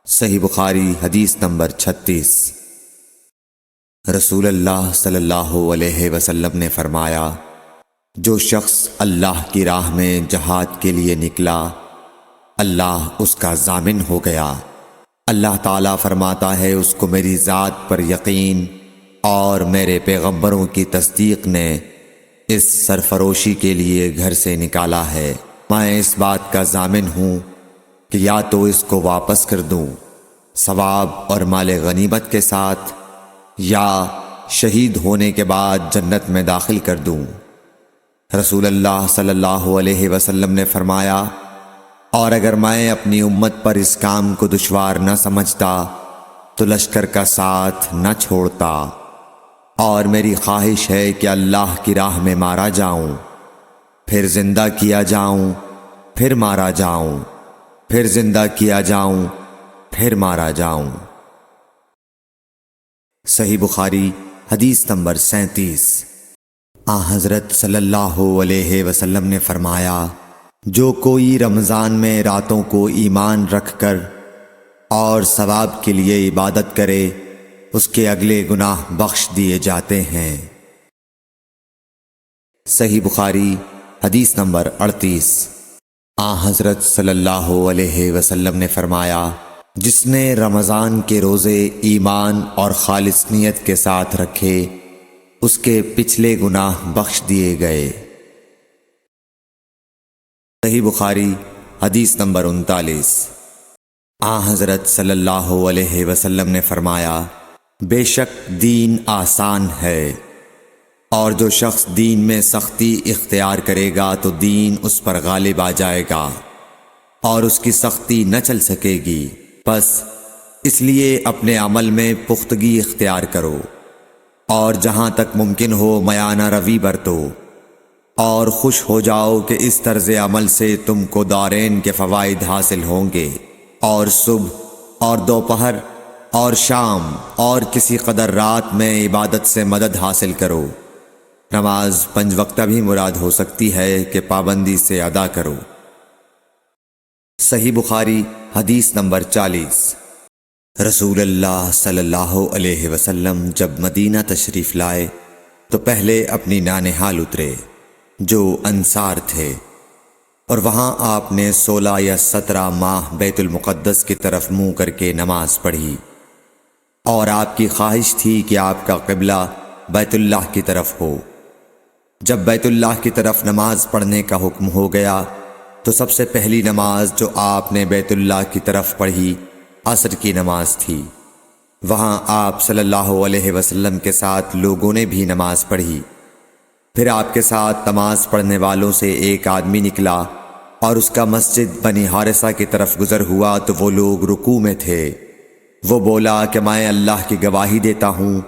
صحیح بخاری حدیث نمبر 36۔ رسول اللہ صلی اللہ علیہ وسلم نے فرمایا، جو شخص اللہ کی راہ میں جہاد کے لیے نکلا، اللہ اس کا ضامن ہو گیا۔ اللہ تعالیٰ فرماتا ہے، اس کو میری ذات پر یقین اور میرے پیغمبروں کی تصدیق نے اس سرفروشی کے لیے گھر سے نکالا ہے۔ میں اس بات کا ضامن ہوں کہ یا تو اس کو واپس کر دوں ثواب اور مال غنیمت کے ساتھ، یا شہید ہونے کے بعد جنت میں داخل کر دوں۔ رسول اللہ صلی اللہ علیہ وسلم نے فرمایا، اور اگر میں اپنی امت پر اس کام کو دشوار نہ سمجھتا تو لشکر کا ساتھ نہ چھوڑتا، اور میری خواہش ہے کہ اللہ کی راہ میں مارا جاؤں، پھر زندہ کیا جاؤں، پھر مارا جاؤں، پھر زندہ کیا جاؤں، پھر مارا جاؤں۔ صحیح بخاری حدیث نمبر 37۔ حضرت صلی اللہ علیہ وسلم نے فرمایا، جو کوئی رمضان میں راتوں کو ایمان رکھ کر اور ثواب کے لیے عبادت کرے، اس کے اگلے گناہ بخش دیے جاتے ہیں۔ صحیح بخاری حدیث نمبر 38۔ حضرت صلی اللہ علیہ وسلم نے فرمایا، جس نے رمضان کے روزے ایمان اور خالص نیت کے ساتھ رکھے، اس کے پچھلے گناہ بخش دیے گئے۔ صحیح بخاری حدیث نمبر 39۔ حضرت صلی اللہ علیہ وسلم نے فرمایا، بے شک دین آسان ہے، اور جو شخص دین میں سختی اختیار کرے گا تو دین اس پر غالب آ جائے گا اور اس کی سختی نہ چل سکے گی۔ بس اس لیے اپنے عمل میں پختگی اختیار کرو، اور جہاں تک ممکن ہو میانہ روی برتو، اور خوش ہو جاؤ کہ اس طرز عمل سے تم کو دارین کے فوائد حاصل ہوں گے، اور صبح اور دوپہر اور شام اور کسی قدر رات میں عبادت سے مدد حاصل کرو۔ نماز 5 وقتہ بھی مراد ہو سکتی ہے کہ پابندی سے ادا کرو۔ صحیح بخاری حدیث نمبر 40۔ رسول اللہ صلی اللہ علیہ وسلم جب مدینہ تشریف لائے تو پہلے اپنی نانہال اترے جو انصار تھے، اور وہاں آپ نے 16 یا 17 ماہ بیت المقدس کی طرف منہ کر کے نماز پڑھی، اور آپ کی خواہش تھی کہ آپ کا قبلہ بیت اللہ کی طرف ہو۔ جب بیت اللہ کی طرف نماز پڑھنے کا حکم ہو گیا تو سب سے پہلی نماز جو آپ نے بیت اللہ کی طرف پڑھی عصر کی نماز تھی۔ وہاں آپ صلی اللہ علیہ وسلم کے ساتھ لوگوں نے بھی نماز پڑھی۔ پھر آپ کے ساتھ نماز پڑھنے والوں سے ایک آدمی نکلا اور اس کا مسجد بنی حارثہ کی طرف گزر ہوا تو وہ لوگ رکوع میں تھے۔ وہ بولا کہ میں اللہ کی گواہی دیتا ہوں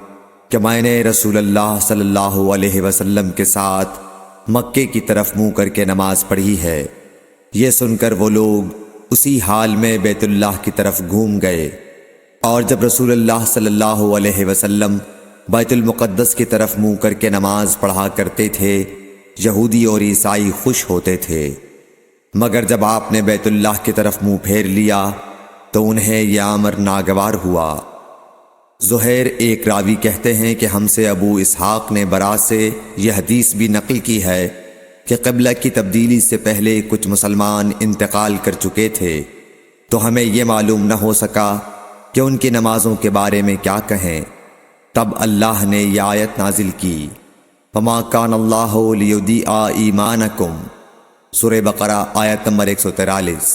کہ میں نے رسول اللہ صلی اللہ علیہ وسلم کے ساتھ مکے کی طرف منہ کر کے نماز پڑھی ہے۔ یہ سن کر وہ لوگ اسی حال میں بیت اللہ کی طرف گھوم گئے، اور جب رسول اللہ صلی اللہ علیہ وسلم بیت المقدس کی طرف منہ کر کے نماز پڑھا کرتے تھے، یہودی اور عیسائی خوش ہوتے تھے، مگر جب آپ نے بیت اللہ کی طرف منہ پھیر لیا تو انہیں یہ امر ناگوار ہوا۔ زہیر ایک راوی کہتے ہیں کہ ہم سے ابو اسحاق نے برا سے یہ حدیث بھی نقل کی ہے کہ قبلہ کی تبدیلی سے پہلے کچھ مسلمان انتقال کر چکے تھے، تو ہمیں یہ معلوم نہ ہو سکا کہ ان کی نمازوں کے بارے میں کیا کہیں۔ تب اللہ نے یہ آیت نازل کی، وَمَا كَانَ اللَّهُ لِيُضِيعَ إِيمَانَكُمْ، سورہ بقرہ آیت نمبر 143۔